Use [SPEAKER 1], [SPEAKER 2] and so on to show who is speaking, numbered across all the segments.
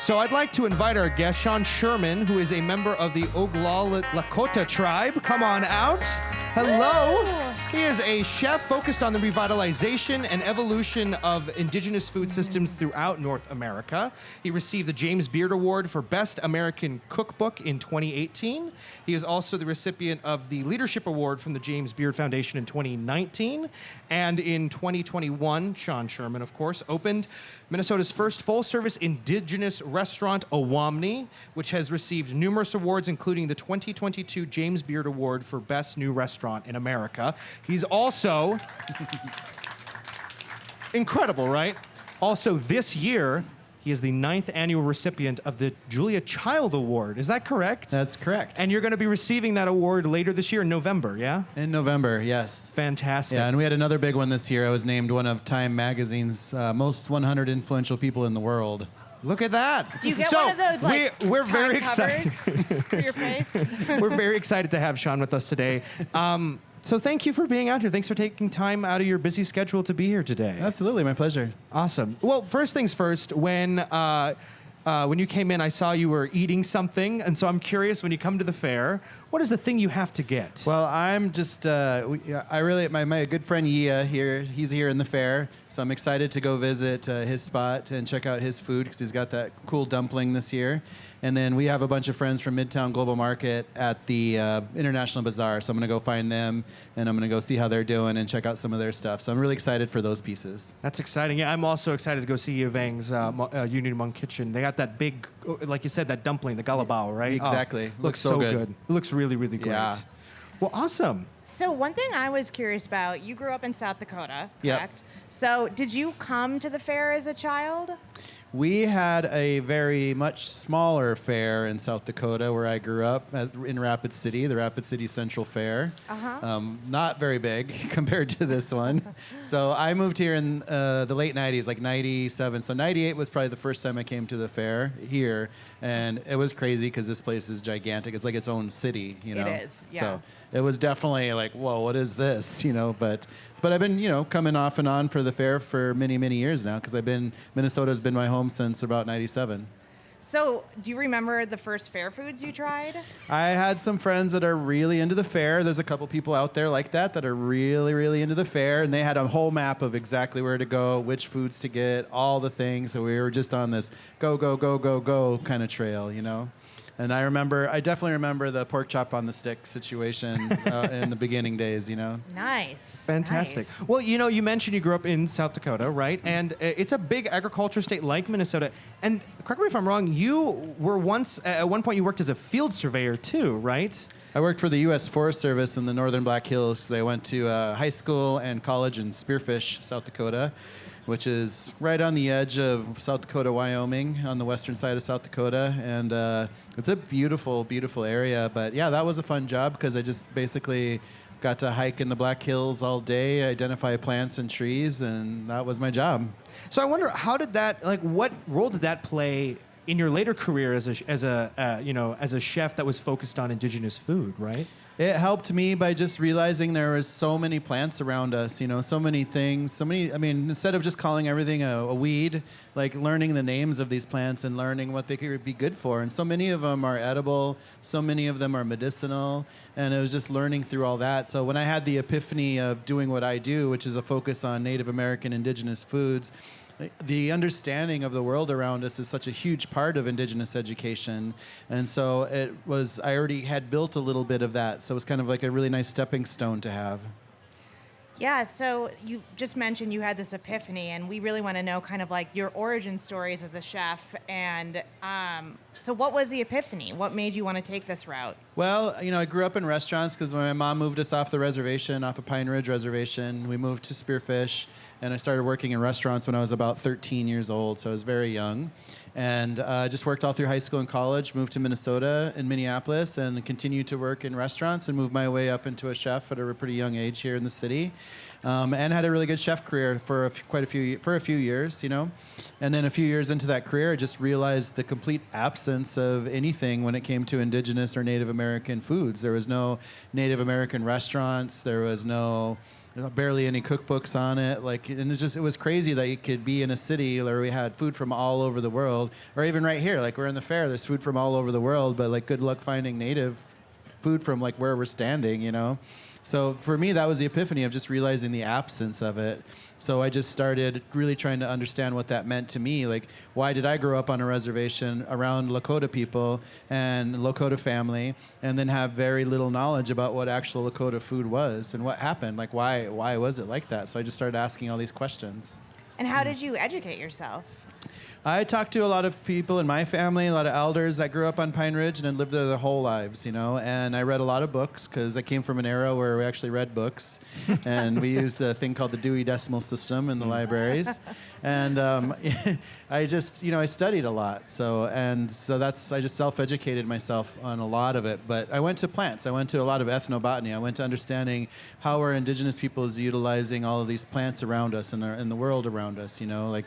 [SPEAKER 1] So I'd like to invite our guest, Sean Sherman, who is a member of the Oglala Lakota tribe. Come on out. Hello. He is a chef focused on the revitalization and evolution of indigenous food systems throughout North America. He received the James Beard Award for Best American Cookbook in 2018. He is also the recipient of the Leadership Award from the James Beard Foundation in 2019. And in 2021, Sean Sherman, of course, opened Minnesota's first full-service indigenous restaurant, Owamni, which has received numerous awards, including the 2022 James Beard Award for Best New Restaurant in America. He's also incredible, right? Also, this year, he is the 9th annual recipient of the Julia Child Award. Is that correct?
[SPEAKER 2] That's correct.
[SPEAKER 1] And you're going to be receiving that award later this year in November, yeah?
[SPEAKER 2] In November, yes.
[SPEAKER 1] Fantastic.
[SPEAKER 2] Yeah, and we had another big one this year. I was named one of Time Magazine's most 100 influential people in the world.
[SPEAKER 1] Look at that.
[SPEAKER 3] Do you get one of those, like,
[SPEAKER 1] we're
[SPEAKER 3] Time
[SPEAKER 1] very
[SPEAKER 3] covers
[SPEAKER 1] excited
[SPEAKER 3] for your face?
[SPEAKER 1] We're very excited to have Sean with us today. So thank you for being out here. Thanks for taking time out of your busy schedule to be here today.
[SPEAKER 2] Absolutely, my pleasure.
[SPEAKER 1] Awesome. Well, first things first, when you came in, I saw you were eating something, and so I'm curious, when you come to the fair, what is the thing you have to get?
[SPEAKER 2] Well, I'm just, my good friend Yia here, he's here in the fair, so I'm excited to go visit his spot and check out his food, because he's got that cool dumpling this year. And then we have a bunch of friends from Midtown Global Market at the International Bazaar, so I'm going to go find them, and I'm going to go see how they're doing and check out some of their stuff. So I'm really excited for those pieces.
[SPEAKER 1] That's exciting. Yeah, I'm also excited to go see Yvang's Union Hmong Kitchen. They got that big, like you said, that dumpling, the galabao, right?
[SPEAKER 2] Exactly.
[SPEAKER 1] Oh, looks so good. It looks really, really great.
[SPEAKER 2] Yeah.
[SPEAKER 1] Well, awesome.
[SPEAKER 3] So one thing I was curious about, you grew up in South Dakota, correct?
[SPEAKER 2] Yep.
[SPEAKER 3] So did you come to the fair as a child?
[SPEAKER 2] We had a very much smaller fair in South Dakota where I grew up in Rapid City, the Rapid City Central Fair. Not very big compared to this one. So I moved here in the late 90s, like 97. So 98 was probably the first time I came to the fair here. And it was crazy because this place is gigantic. It's like its own city, you know?
[SPEAKER 3] It is, yeah.
[SPEAKER 2] So it was definitely like, whoa, what is this? You know, but I've been, coming off and on for the fair for many, many years now because Minnesota's been my home since about 97.
[SPEAKER 3] So do you remember the first fair foods you tried?
[SPEAKER 2] I had some friends that are really into the fair. There's a couple people out there like that are really, really into the fair, and they had a whole map of exactly where to go, which foods to get, all the things. So we were just on this go, go, go, go, go kind of trail, you know? And I definitely remember the pork chop on the stick situation in the beginning days, you know?
[SPEAKER 3] Nice.
[SPEAKER 1] Fantastic.
[SPEAKER 3] Nice.
[SPEAKER 1] Well, you mentioned you grew up in South Dakota, right? And it's a big agriculture state like Minnesota. And correct me if I'm wrong, you were at one point you worked as a field surveyor too, right?
[SPEAKER 2] I worked for the U.S. Forest Service in the Northern Black Hills because I went to high school and college in Spearfish, South Dakota, which is right on the edge of South Dakota, Wyoming, on the western side of South Dakota. And it's a beautiful, beautiful area. But yeah, that was a fun job because I just basically got to hike in the Black Hills all day, identify plants and trees, and that was my job.
[SPEAKER 1] So I wonder, what role did that play in your later career as a chef that was focused on indigenous food, right?
[SPEAKER 2] It helped me by just realizing there was so many plants around us, so many things, instead of just calling everything a weed, like learning the names of these plants and learning what they could be good for. And so many of them are edible, so many of them are medicinal, and it was just learning through all that. So when I had the epiphany of doing what I do, which is a focus on Native American indigenous foods, the understanding of the world around us is such a huge part of indigenous education. And so I already had built a little bit of that. So it was kind of like a really nice stepping stone to have.
[SPEAKER 3] Yeah, so you just mentioned you had this epiphany, and we really want to know kind of like your origin stories as a chef. And so what was the epiphany? What made you want to take this route?
[SPEAKER 2] Well, I grew up in restaurants because when my mom moved us off the reservation, off of Pine Ridge Reservation, we moved to Spearfish, and I started working in restaurants when I was about 13 years old, so I was very young. And just worked all through high school and college, moved to Minnesota in Minneapolis, and continued to work in restaurants and moved my way up into a chef at a pretty young age here in the city. And had a really good chef career for a few years, And then a few years into that career, I just realized the complete absence of anything when it came to indigenous or Native American foods. There was no Native American restaurants. There was no barely any cookbooks on it. Like, and it was crazy that you could be in a city where we had food from all over the world, or even right here, like we're in the fair, there's food from all over the world, but like good luck finding native food from like where we're standing, you know? So for me, that was the epiphany of just realizing the absence of it. So I just started really trying to understand what that meant to me. Like, why did I grow up on a reservation around Lakota people and Lakota family, and then have very little knowledge about what actual Lakota food was and what happened? Like, why was it like that? So I just started asking all these questions.
[SPEAKER 3] And how did you educate yourself?
[SPEAKER 2] I talked to a lot of people in my family, a lot of elders that grew up on Pine Ridge and had lived there their whole lives, you know. And I read a lot of books because I came from an era where we actually read books, and we used a thing called the Dewey Decimal System in the libraries. And I just, you know, I studied a lot. So I just self-educated myself on a lot of it. But I went to plants. I went to a lot of ethnobotany. I went to understanding how are indigenous peoples utilizing all of these plants around us and in the world around us, you know, like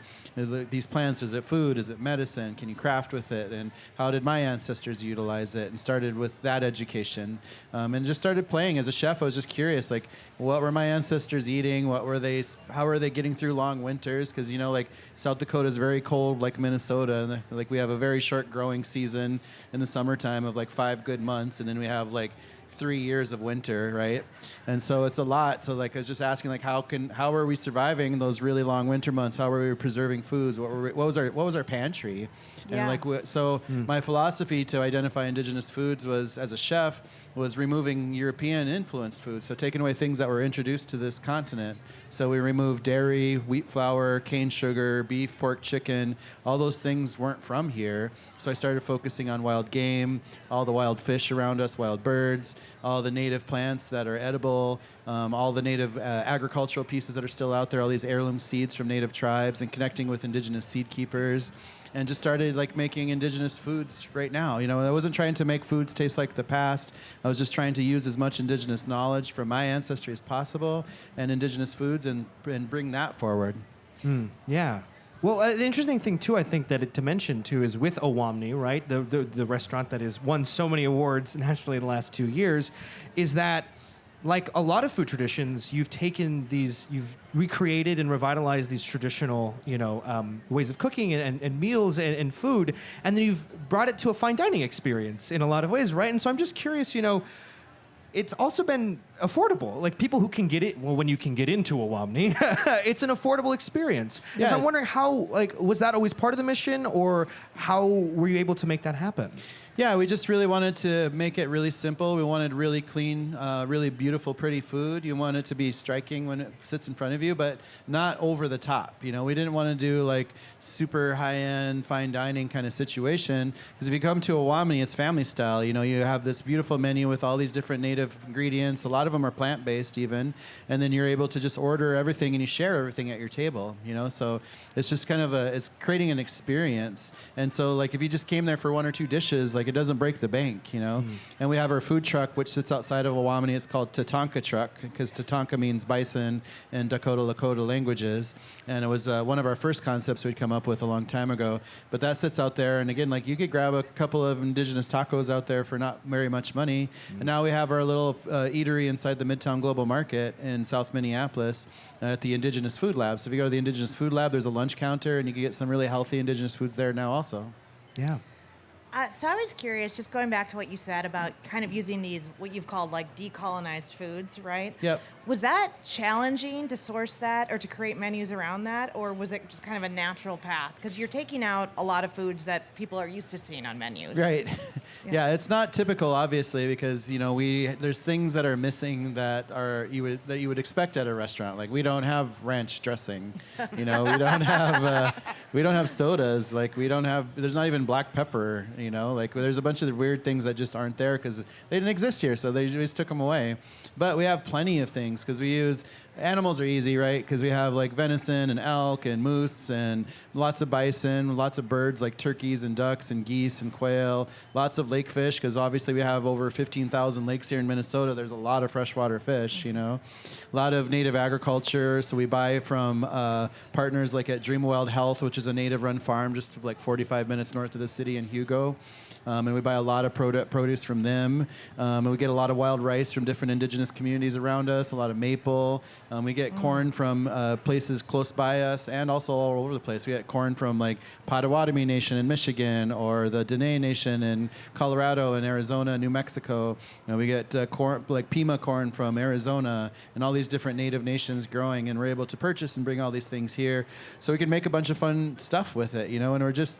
[SPEAKER 2] these plants, is it food? Is it medicine? Can you craft with it? And how did my ancestors utilize it? And started with that education, and just started playing. As a chef, I was just curious, like, what were my ancestors eating? How were they getting through long winters? Because, you know, like South Dakota is very cold, like Minnesota. And like we have a very short growing season in the summertime of like 5 good months. And then we have like 3 years of winter, right? And so it's a lot. So like I was just asking, like, how are we surviving those really long winter months? How were we preserving foods? What was our pantry?
[SPEAKER 3] Yeah.
[SPEAKER 2] And my philosophy to identify indigenous foods was, as a chef, was removing European influenced foods. So taking away things that were introduced to this continent. So we removed dairy, wheat flour, cane sugar, beef, pork, chicken. All those things weren't from here. So I started focusing on wild game, all the wild fish around us, wild birds, all the native plants that are edible, all the native agricultural pieces that are still out there, all these heirloom seeds from native tribes, and connecting with indigenous seed keepers. And just started like making indigenous foods right now. You know, I wasn't trying to make foods taste like the past. I was just trying to use as much indigenous knowledge from my ancestry as possible and indigenous foods and bring that forward.
[SPEAKER 1] Yeah. Well, the interesting thing too, I think to mention too, is with Owamni, right? The restaurant that has won so many awards nationally in the last 2 years, is that, like a lot of food traditions, you've recreated and revitalized these traditional, ways of cooking and meals and food, and then you've brought it to a fine dining experience in a lot of ways, right? And so I'm just curious, it's also been affordable. Like people who can get it, well, when you can get into Owamni, it's an affordable experience.
[SPEAKER 2] Yeah.
[SPEAKER 1] So I'm wondering how, was that always part of the mission, or how were you able to make that happen?
[SPEAKER 2] Yeah, we just really wanted to make it really simple. We wanted really clean, really beautiful, pretty food. You want it to be striking when it sits in front of you, but not over the top. We didn't want to do like super high-end, fine dining kind of situation. Because if you come to Owamni, it's family style. You have this beautiful menu with all these different native ingredients. A lot of them are plant-based even. And then you're able to just order everything and you share everything at your table. So it's just kind of it's creating an experience. And so like if you just came there for 1 or 2 dishes, like it doesn't break the bank, And we have our food truck, which sits outside of Owamni. It's called Tatanka Truck, because Tatanka means bison in Dakota Lakota languages. And it was one of our first concepts we'd come up with a long time ago. But that sits out there. And again, like you could grab a couple of indigenous tacos out there for not very much money. And now we have our little eatery inside the Midtown Global Market in South Minneapolis at the Indigenous Food Lab. So if you go to the Indigenous Food Lab, there's a lunch counter, and you can get some really healthy indigenous foods there now also.
[SPEAKER 1] Yeah.
[SPEAKER 3] So I was curious, just going back to what you said about kind of using these, what you've called like decolonized foods, right?
[SPEAKER 2] Yep.
[SPEAKER 3] Was that challenging to source that or to create menus around that? Or was it just kind of a natural path? Because you're taking out a lot of foods that people are used to seeing on menus.
[SPEAKER 2] Right. Yeah, it's not typical, obviously, because, there's things that are missing that you would expect at a restaurant. Like we don't have ranch dressing. We don't have sodas. Like there's not even black pepper. Like there's a bunch of weird things that just aren't there because they didn't exist here, so they just took them away. But we have plenty of things because we use animals are easy, right? Because we have like venison and elk and moose and lots of bison, lots of birds like turkeys and ducks and geese and quail, lots of lake fish because obviously we have over 15,000 lakes here in Minnesota. There's a lot of freshwater fish, a lot of native agriculture. So we buy from partners like at Dream Wild Health, which is a native-run farm just like 45 minutes north of the city in Hugo. And we buy a lot of produce from them. And we get a lot of wild rice from different indigenous communities around us, a lot of maple. We get corn from places close by us and also all over the place. We get corn from like Potawatomi Nation in Michigan or the Dene Nation in Colorado and Arizona, New Mexico. We get corn, like Pima corn from Arizona and all these different native nations growing, and we're able to purchase and bring all these things here so we can make a bunch of fun stuff with it, and we're just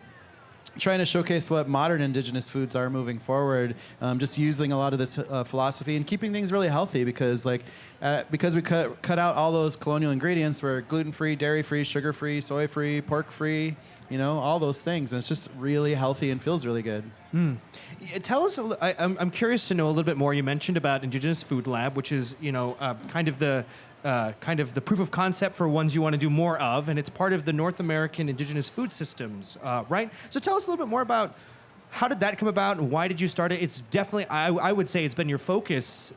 [SPEAKER 2] trying to showcase what modern indigenous foods are moving forward, just using a lot of this philosophy and keeping things really healthy because we cut out all those colonial ingredients. We're gluten-free, dairy-free, sugar-free, soy-free, pork-free, all those things. And it's just really healthy and feels really good.
[SPEAKER 1] Tell us, I'm curious to know a little bit more. You mentioned about Indigenous Food Lab, which is, kind of the proof of concept for ones you want to do more of, and it's part of the North American Indigenous Food Systems, right? So tell us a little bit more about how did that come about, and why did you start it? It's definitely, I would say it's been your focus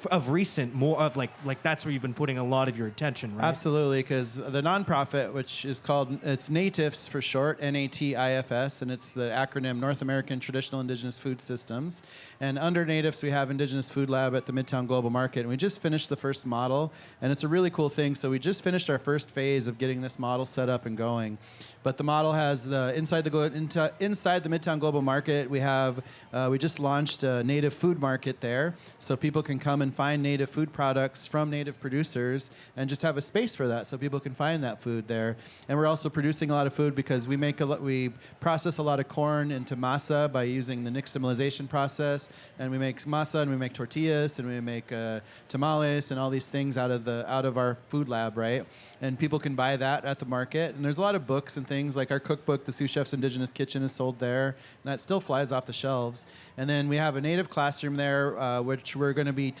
[SPEAKER 1] of recent, more of like that's where you've been putting a lot of your attention, right?
[SPEAKER 2] Absolutely, because the nonprofit, which is called, it's NATIFS for short, NATIFS, and it's the acronym North American Traditional Indigenous Food Systems. And under NATIFS, we have Indigenous Food Lab at the Midtown Global Market, and we just finished the first model, and it's a really cool thing. So we just finished our first phase of getting this model set up and going. But the model has inside the Midtown Global Market, we just launched a native food market there, so people can come and find native food products from native producers and just have a space for that so people can find that food there. And we're also producing a lot of food because we process a lot of corn into masa by using the nixtamalization process, and we make masa and we make tortillas and we make tamales and all these things out of our food lab, right? And people can buy that at the market. And there's a lot of books and things like our cookbook, The Sous Chef's Indigenous Kitchen, is sold there, and that still flies off the shelves. And then we have a native classroom there, which we're going to be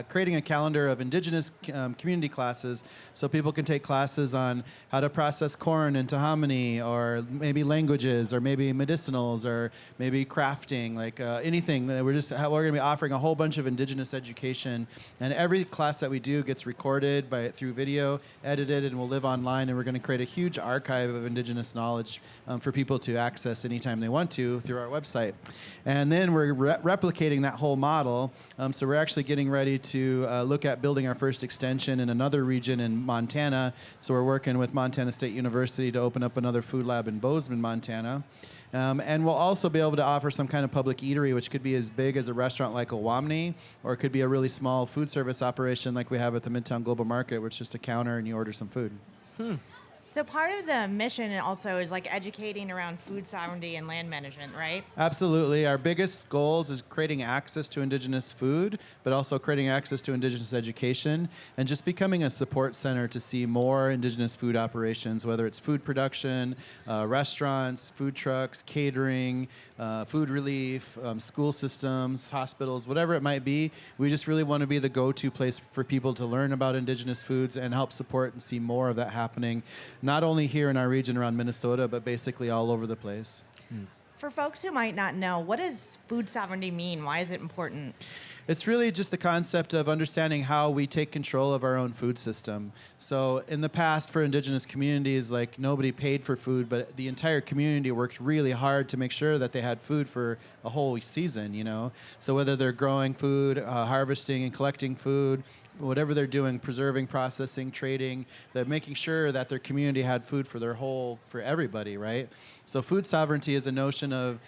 [SPEAKER 2] creating a calendar of indigenous community classes, so people can take classes on how to process corn into Owamni, or maybe languages, or maybe medicinals, or maybe crafting, like anything. We're going to be offering a whole bunch of indigenous education, and every class that we do gets recorded through video, edited, and will live online. And we're going to create a huge archive of indigenous knowledge for people to access anytime they want to through our website. And then we're replicating that whole model. So we're actually getting ready to look at building our first extension in another region in Montana. So we're working with Montana State University to open up another food lab in Bozeman, Montana. And we'll also be able to offer some kind of public eatery, which could be as big as a restaurant like Owamni, or it could be a really small food service operation like we have at the Midtown Global Market, which is just a counter and you order some food.
[SPEAKER 3] So part of the mission also is like educating around food sovereignty and land management, right?
[SPEAKER 2] Absolutely. Our biggest goals is creating access to indigenous food, but also creating access to indigenous education, and just becoming a support center to see more indigenous food operations, whether it's food production, restaurants, food trucks, catering, food relief, school systems, hospitals, whatever it might be. We just really want to be the go-to place for people to learn about indigenous foods and help support and see more of that happening, not only here in our region around Minnesota, but basically all over the place.
[SPEAKER 3] For folks who might not know, what does food sovereignty mean? Why is it important?
[SPEAKER 2] It's really just the concept of understanding how we take control of our own food system. So in the past, for indigenous communities, like, nobody paid for food, but the entire community worked really hard to make sure that they had food for a whole season, So whether they're growing food, harvesting and collecting food, whatever they're doing, preserving, processing, trading, they're making sure that their community had food for everybody, right? So food sovereignty is a notion of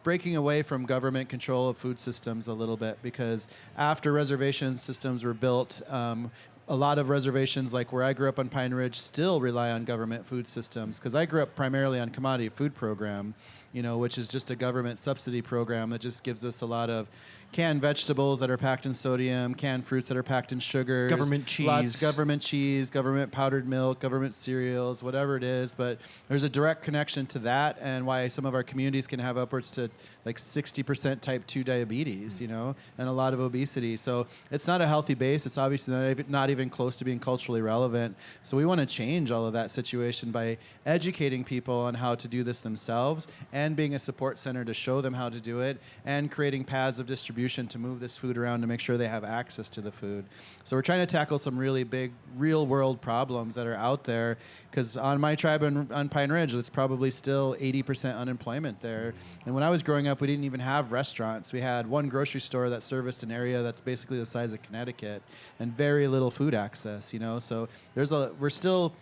[SPEAKER 2] breaking away from government control of food systems a little bit, because after reservation systems were built, a lot of reservations, like where I grew up on Pine Ridge, still rely on government food systems, because I grew up primarily on commodity food program, which is just a government subsidy program that just gives us a lot of canned vegetables that are packed in sodium, canned fruits that are packed in sugar,
[SPEAKER 1] government cheese,
[SPEAKER 2] government powdered milk, government cereals, whatever it is. But there's a direct connection to that, and why some of our communities can have upwards to like 60% type 2 diabetes, and a lot of obesity. So it's not a healthy base. It's obviously not even close to being culturally relevant. So we want to change all of that situation by educating people on how to do this themselves, and being a support center to show them how to do it, and creating paths of distribution to move this food around to make sure they have access to the food. So we're trying to tackle some really big real world problems that are out there, because on my tribe on Pine Ridge, it's probably still 80% unemployment there. And when I was growing up, we didn't even have restaurants. We had one grocery store that serviced an area that's basically the size of Connecticut, and very little food access, you know. So we're still,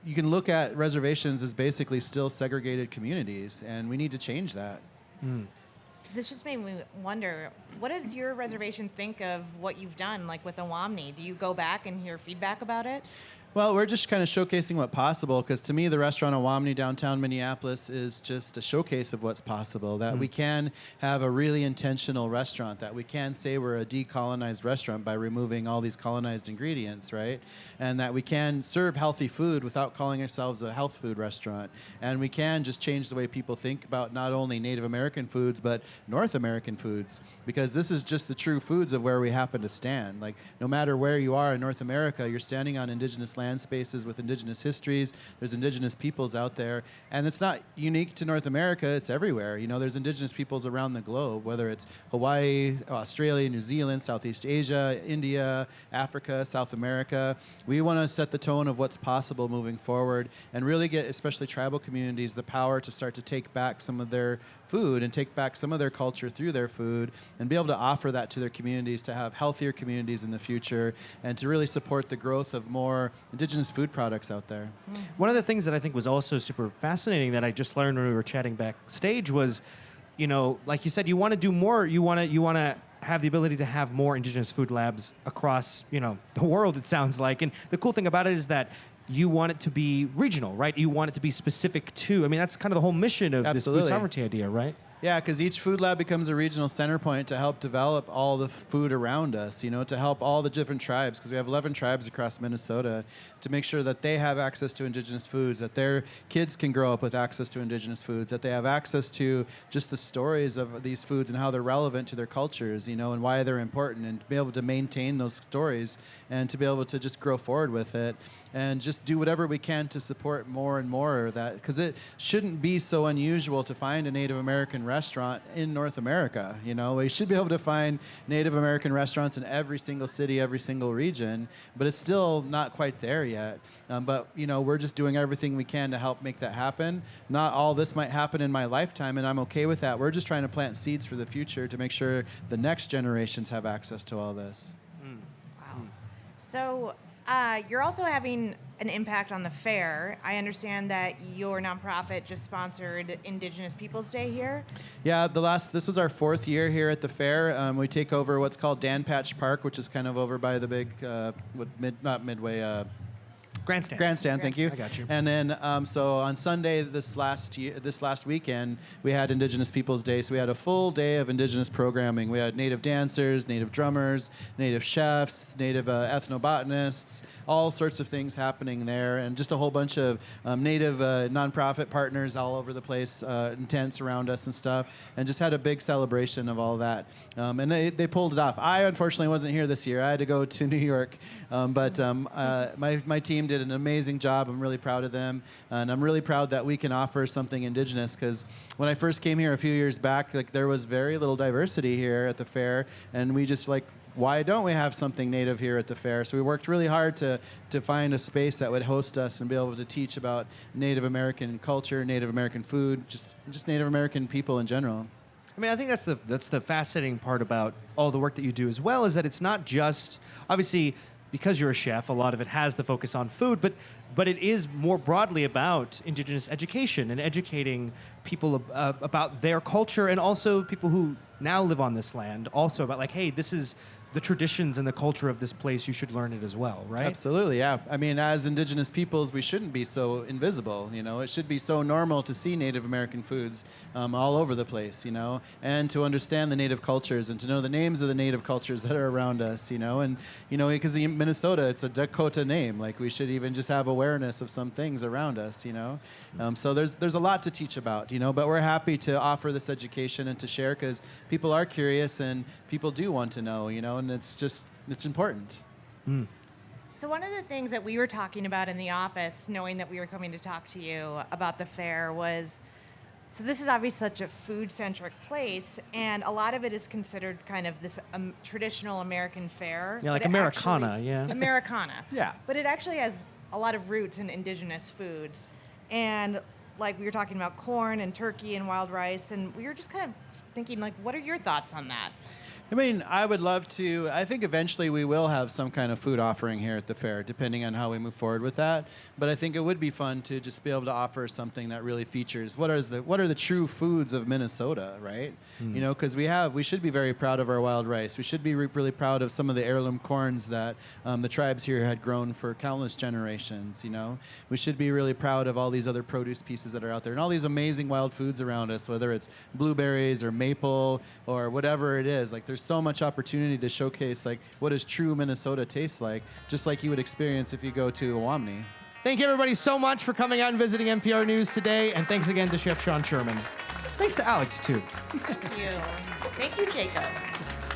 [SPEAKER 2] you can look at reservations as basically still segregated communities, and we need to change that.
[SPEAKER 3] This just made me wonder, what does your reservation think of what you've done, like with Owamni? Do you go back and hear feedback about it?
[SPEAKER 2] Well, we're just kind of showcasing what's possible, because to me, the restaurant Owamni downtown Minneapolis is just a showcase of what's possible, that we can have a really intentional restaurant, that we can say we're a decolonized restaurant by removing all these colonized ingredients, right? And that we can serve healthy food without calling ourselves a health food restaurant. And we can just change the way people think about not only Native American foods, but North American foods, because this is just the true foods of where we happen to stand. Like, no matter where you are in North America, you're standing on indigenous land spaces with indigenous histories. There's indigenous peoples out there, and it's not unique to North America. It's everywhere. You know, there's indigenous peoples around the globe, whether it's Hawaii, Australia, New Zealand, Southeast Asia, India, Africa, South America. We want to set the tone of what's possible moving forward, and really get especially tribal communities the power to start to take back some of their food and take back some of their culture through their food, and be able to offer that to their communities, to have healthier communities in the future, and to really support the growth of more indigenous food products out there.
[SPEAKER 4] One of the things that I think was also super fascinating that I just learned when we were chatting backstage was, you know, like you said, you want to do more. You want to have the ability to have more indigenous food labs across, you know, the world, it sounds like. And the cool thing about it is that you want it to be regional, right? You want it to be specific to, I mean, that's kind of the whole mission of this food sovereignty idea, right?
[SPEAKER 2] Yeah, because each food lab becomes a regional center point to help develop all the food around us, you know, to help all the different tribes, because we have 11 tribes across Minnesota, to make sure that they have access to indigenous foods, that their kids can grow up with access to indigenous foods, that they have access to just the stories of these foods and how they're relevant to their cultures, you know, and why they're important, and to be able to maintain those stories and to be able to just grow forward with it, and just do whatever we can to support more and more of that, because it shouldn't be so unusual to find a Native American restaurant in North America. You know, we should be able to find Native American restaurants in every single city, every single region, but it's still not quite there yet. But, you know, we're just doing everything we can to help make that happen. Not all this might happen in my lifetime, and I'm okay with that. We're just trying to plant seeds for the future to make sure the next generations have access to all this.
[SPEAKER 3] Wow. So you're also having an impact on the fair. I understand that your nonprofit just sponsored Indigenous Peoples Day here.
[SPEAKER 2] Yeah, this was our 4th year here at the fair. We take over what's called Dan Patch Park, which is kind of over by the big, Grandstand, thank you.
[SPEAKER 4] I got you.
[SPEAKER 2] And then, so on Sunday this last weekend, we had Indigenous Peoples Day. So we had a full day of Indigenous programming. We had Native dancers, Native drummers, Native chefs, Native ethnobotanists, all sorts of things happening there, and just a whole bunch of Native nonprofit partners all over the place, in tents around us and stuff, and just had a big celebration of all that. And they pulled it off. I unfortunately wasn't here this year. I had to go to New York, but my team did an amazing job. I'm really proud of them, and I'm really proud that we can offer something indigenous, because when I first came here a few years back, like, there was very little diversity here at the fair, and we just like, why don't we have something Native here at the fair? So we worked really hard to find a space that would host us and be able to teach about Native American culture, Native American food, just Native American people in general.
[SPEAKER 4] I mean, I think that's the fascinating part about all the work that you do as well, is that it's not just, obviously, because you're a chef, a lot of it has the focus on food, but it is more broadly about Indigenous education and educating people about their culture, and also people who now live on this land, also about, like, hey, this is the traditions and the culture of this place. You should learn it as well, right?
[SPEAKER 2] Absolutely, yeah. I mean, as Indigenous peoples, we shouldn't be so invisible, you know. It should be so normal to see Native American foods all over the place, you know, and to understand the Native cultures and to know the names of the Native cultures that are around us, you know. And, you know, because in Minnesota, it's a Dakota name. Like, we should even just have awareness of some things around us, you know. So there's a lot to teach about, you know, but we're happy to offer this education and to share, because people are curious and people do want to know, you know, and it's important.
[SPEAKER 3] So one of the things that we were talking about in the office, knowing that we were coming to talk to you about the fair, was So this is obviously such a food-centric place, and a lot of it is considered kind of this traditional American fare.
[SPEAKER 4] Yeah, like
[SPEAKER 3] but it
[SPEAKER 4] Americana,
[SPEAKER 3] actually-
[SPEAKER 4] yeah.
[SPEAKER 3] Americana.
[SPEAKER 2] Yeah.
[SPEAKER 3] But it actually has a lot of roots in indigenous foods. And like we were talking about corn and turkey and wild rice, and we were just kind of thinking, like, what are your thoughts on that?
[SPEAKER 2] I mean, I would love to. I think eventually we will have some kind of food offering here at the fair, depending on how we move forward with that. But I think it would be fun to just be able to offer something that really features what are the true foods of Minnesota, right? You know, because we should be very proud of our wild rice. We should be really proud of some of the heirloom corns that the tribes here had grown for countless generations. You know, we should be really proud of all these other produce pieces that are out there and all these amazing wild foods around us, whether it's blueberries or maple or whatever it is. Like, there's so much opportunity to showcase like what does true Minnesota taste like, just like you would experience if you go to Owamni.
[SPEAKER 1] Thank you, everybody, so much for coming out and visiting NPR News today. And thanks again to Chef Sean Sherman. Thanks to Alex, too.
[SPEAKER 3] Thank you. Thank you, Jacob.